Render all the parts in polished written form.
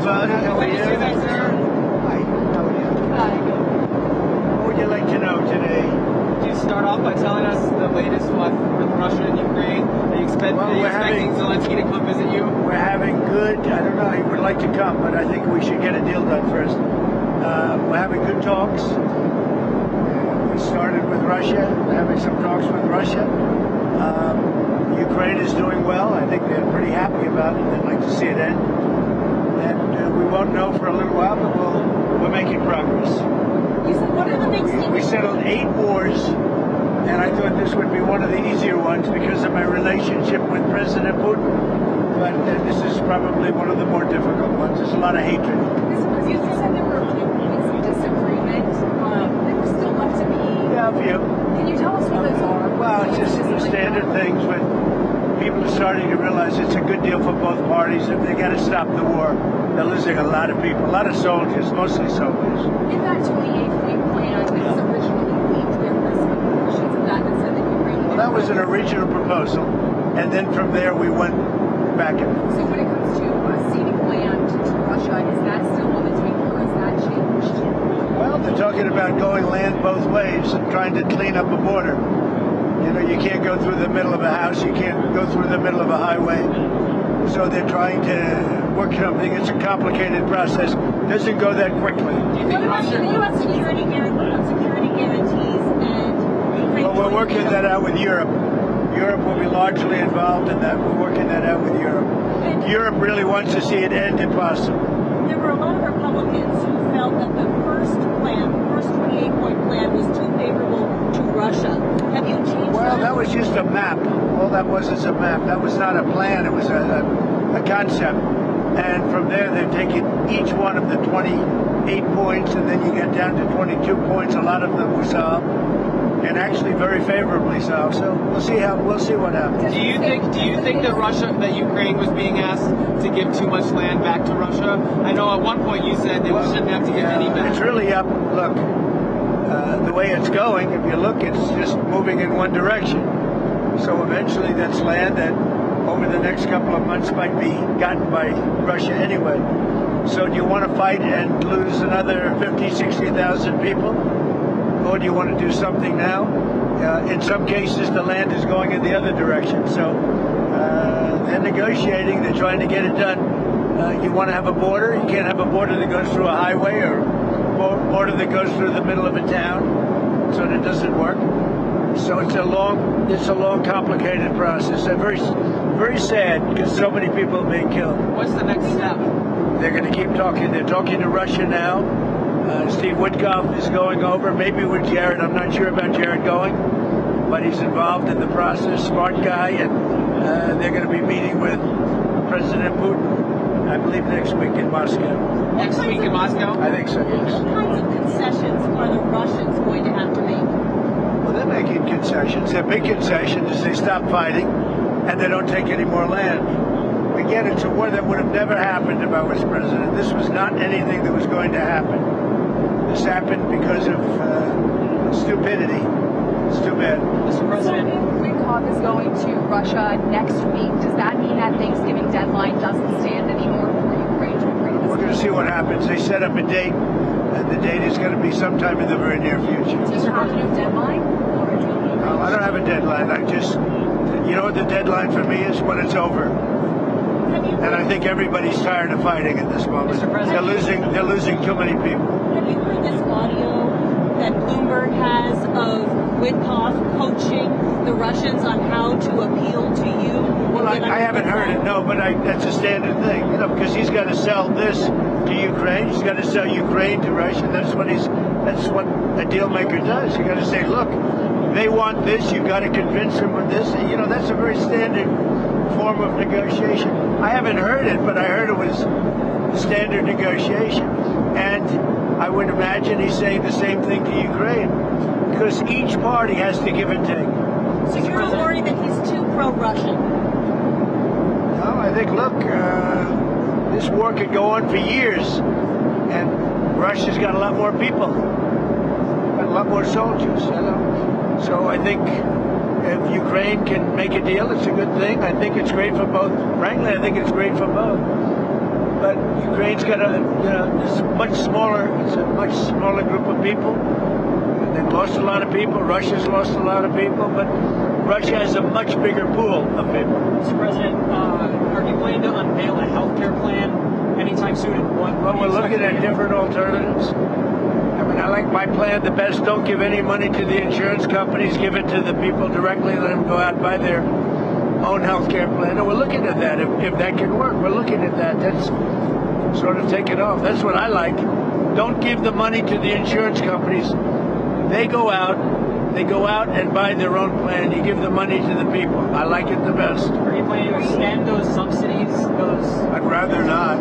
everybody. How are you? Hi. How are you? What would you like to know today? Do you start off by telling us the latest with Russia and Ukraine? Are you expecting Zelensky to come visit you? We're having good, I don't know, he would like to come, but I think we should get a deal done first. We're having good talks. We started with Russia. We're having some talks with Russia. Ukraine is doing well. I think they're pretty happy about it. They'd like to see it end. And we won't know for a little while, but we're making progress. What are the big things? We settled 8 wars, and I thought this would be one of the easier ones because of my relationship with President Putin. But this is probably one of the more difficult ones. There's a lot of hatred. You said there were other points of disagreement that were still left to be. Yeah, a few. Can you tell us what those are? Well, it's just the standard things when people are starting to realize it's a good deal for both parties and they got to stop the war. They're losing a lot of people, a lot of soldiers, mostly soldiers. In that 28-point plan, it was originally leaked. There were some portions of that that said that Ukraine. Well, that was an original proposal, and then from there we went back and forth. So when it comes to ceding land to Russia, is that still on the table or has that changed? Well, they're talking about going land both ways and trying to clean up a border. You know, you can't go through the middle of a house, you can't go through the middle of a highway. So they're trying to work something. It's a complicated process. It doesn't go that quickly. What about security guarantees and... Well, we're working that out with Europe. Europe will be largely involved in that. We're working that out with Europe. Europe really wants to see it end if possible. There were a lot of Republicans who felt that the first 28-point plan was too favorable to Russia. Have you changed Well, that was just a map. All that was is a map. That was not a plan. It was a concept. And from there, they've taken each one of the 28 points, and then you get down to 22 points. A lot of them were solved, and actually very favorably solved. So we'll see what happens. Do you think that Ukraine was being asked to give too much land back to Russia? I know at one point you said they shouldn't have to give any back. It's really up. Look, the way it's going, if you look, it's just moving in one direction. So eventually, that's land that over the next couple of months might be gotten by Russia anyway. So do you want to fight and lose another 50, 60,000 people? Or do you want to do something now? In some cases, the land is going in the other direction. So they're negotiating. They're trying to get it done. You want to have a border. You can't have a border that goes through a highway or a border that goes through the middle of a town. So that doesn't work. So it's a long, complicated process. And very sad because so many people are being killed. What's the next step? They're going to keep talking. They're talking to Russia now. Steve Witkoff is going over, maybe with Jared. I'm not sure about Jared going, but he's involved in the process. Smart guy, and they're going to be meeting with President Putin, I believe, next week in Moscow. Next week in Moscow? I think so, yes. What kinds of concessions are the Russians going to have to make? Well, they're making concessions. Their big concession is they stop fighting and they don't take any more land. Again, it's a war that would have never happened if I was president. This was not anything that was going to happen. This happened because of stupidity. It's too bad. Mr. President. Witkoff is going to Russia next week. Does that mean that Thanksgiving deadline doesn't stand anymore for Ukraine to agree to this? We're going to see what happens. They set up a date, and the date is going to be sometime in the very near future. Do you have no deadline? No, I don't have a deadline. You know what the deadline for me is? When it's over. And I think everybody's tired of fighting at this moment. They're losing too many people. Have you heard this audio that Bloomberg has of Witkoff coaching the Russians on how to appeal to you? Well, I haven't heard it, no, but that's a standard thing, you know, because he's got to sell this to Ukraine. He's got to sell Ukraine to Russia. That's what a deal maker does. You got to say, look, they want this. You've got to convince them with this. You know, that's a very standard form of negotiation. I haven't heard it, but I heard it was standard negotiation. And I would imagine he's saying the same thing to Ukraine, because each party has to give and take. So you're not worried that he's too pro-Russian? No, I think, look, this war could go on for years, and Russia's got a lot more people, got a lot more soldiers, you know. So I think if Ukraine can make a deal, it's a good thing. I think it's great for both. Frankly, I think it's great for both. But Ukraine's got it's much smaller. It's a much smaller group of people. They've lost a lot of people. Russia's lost a lot of people, but Russia has a much bigger pool of people. Mr. President, are you planning to unveil a health care plan anytime soon? Well, we're looking at different alternatives. I mean, I like my plan the best. Don't give any money to the insurance companies. Give it to the people directly. Let them go out and buy their own health care plan. And we're looking at that. If that can work, we're looking at that. That's sort of taken off. That's what I like. Don't give the money to the insurance companies. They go out and buy their own plan. You give the money to the people. I like it the best. Are you planning to extend those subsidies? I'd rather not.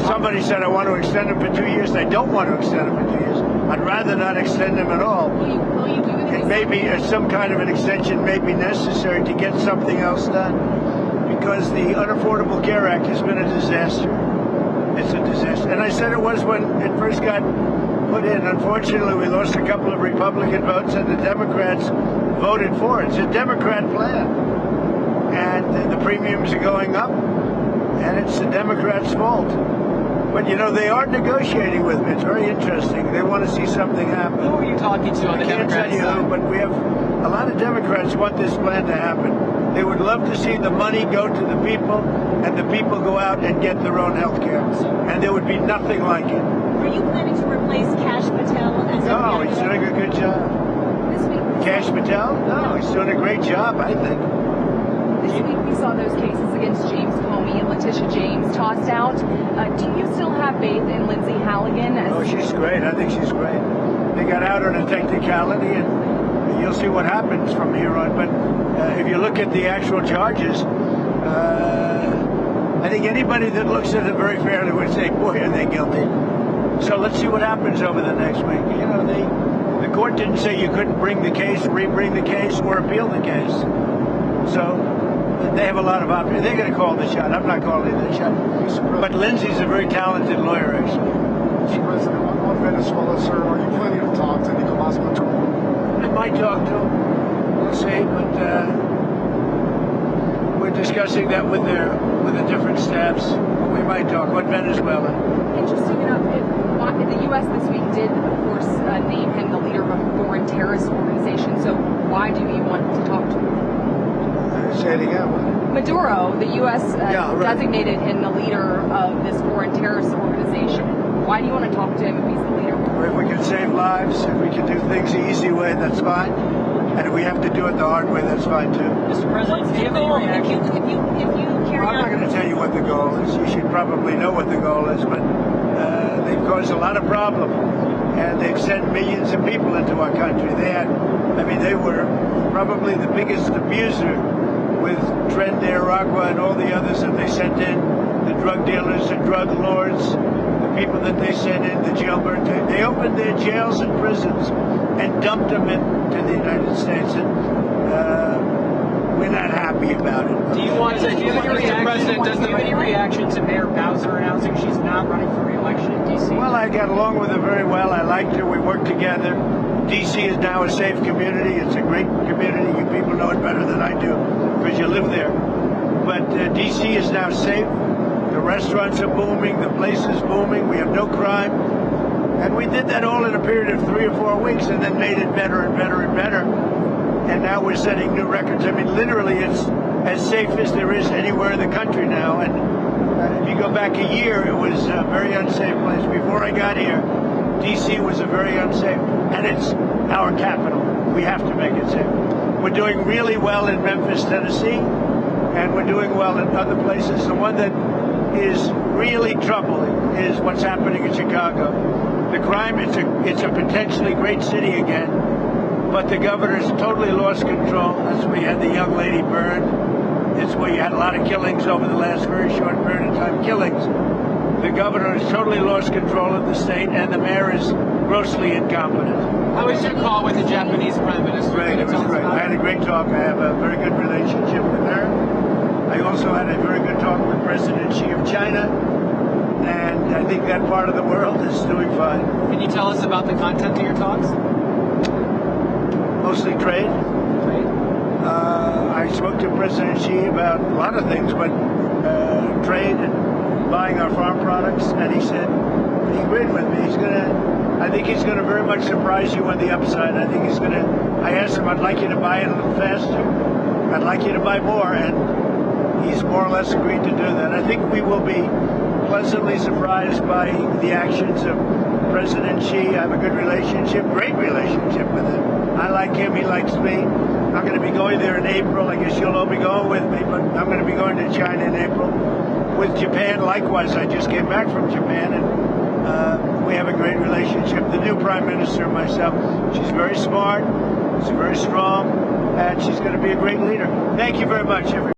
Somebody said I want to extend them for 2 years. I don't want to extend them for 2 years. I'd rather not extend them at all. Will you do it? And maybe some kind of an extension may be necessary to get something else done, because the Unaffordable Care Act has been a disaster. It's a disaster. And I said it was when it first got put in. Unfortunately, we lost a couple of Republican votes, and the Democrats voted for it. It's a Democrat plan. And the premiums are going up, and it's the Democrats' fault. But, you know, they are negotiating with me. It's very interesting. They want to see something happen. Who are you talking to on the I can't tell Democrats you side? who, but we have a lot of Democrats want this plan to happen. They would love to see the money go to the people, and the people go out and get their own health care. And there would be nothing like it. Are you planning to replace Cash Patel as No, he's doing a good job. This week, Cash Patel? No, he's doing a great job, I think. this week we saw those cases against James Comey and Letitia James tossed out. Do you still have faith in Lindsay Halligan? Oh, she's great. I think she's great. They got out on a technicality, and you'll see what happens from here on. But if you look at the actual charges, I think anybody that looks at it very fairly would say, boy, are they guilty. So let's see what happens over the next week. You know, the court didn't say you couldn't bring the case, re-bring the case, or appeal the case. So they have a lot of options. They're going to call the shot. I'm not calling the shot. But Lindsay's a very talented lawyer, actually. Mr. President, on Venezuela, sir, are you planning to talk to Nicolas Maduro? I might talk to him. We'll see, but we're discussing that with the different staffs. We might talk about Venezuela. Interesting enough, the U.S. this week did, of course, name him the leader of a foreign terrorist organization. So why do you want to talk to him? Say it again. Maduro, the U.S. Yeah, right. designated him the leader of this foreign terrorist organization. Why do you want to talk to him if he's the leader? Or if we can save lives, if we can do things the easy way, that's fine. And if we have to do it the hard way, that's fine too. Mr. President, do you have any reaction? If you carry I'm not on, going to tell you what the goal is. You should probably know what the goal is, but they've caused a lot of problems. And they've sent millions of people into our country. They were probably the biggest abuser with Tren de Aragua and all the others that they sent in, the drug dealers, the drug lords, the people that they sent in, the jailbirds. They opened their jails and prisons and dumped them into the United States. And we're not happy about it. Do you want to, Mr. President, does the any reaction to Mayor Bowser announcing she's not running for re-election in D.C.? Well, I got along with her very well. I liked her. We worked together. D.C. is now a safe community. It's a great community. You people know it better than I do because you live there. But D.C. is now safe. The restaurants are booming. The place is booming. We have no crime. And we did that all in a period of 3 or 4 weeks and then made it better and better and better. And now we're setting new records. I mean, literally, it's as safe as there is anywhere in the country now. And if you go back a year, it was a very unsafe place. Before I got here, D.C. was a very unsafe, and it's our capital. We have to make it safe. We're doing really well in Memphis, Tennessee, and we're doing well in other places. The one that is really troubling is what's happening in Chicago. The crime, it's a potentially great city again, but the governor's totally lost control. That's where you had the young lady burned. It's where you had a lot of killings over the last very short period of time. Killings. The governor has totally lost control of the state, and the mayor is grossly incompetent. How was your call with the Japanese Prime Minister? Great, it was great. I had a great talk. I have a very good relationship with her. I also had a very good talk with President Xi of China, and I think that part of the world is doing fine. Can you tell us about the content of your talks? Mostly trade. I spoke to President Xi about a lot of things, but trade and buying buying our farm products, and he said he agreed with me. I think he's gonna very much surprise you on the upside. I think he's gonna. I asked him, I'd like you to buy it a little faster. I'd like you to buy more, and he's more or less agreed to do that. I think we will be pleasantly surprised by the actions of President Xi. I have a good relationship, great relationship with him. I like him, he likes me. I'm going to be going there in April. I guess you'll all be going with me, but I'm going to be going to China in April. With Japan, likewise, I just came back from Japan, and we have a great relationship. The new Prime Minister and myself, she's very smart, she's very strong, and she's going to be a great leader. Thank you very much, everyone.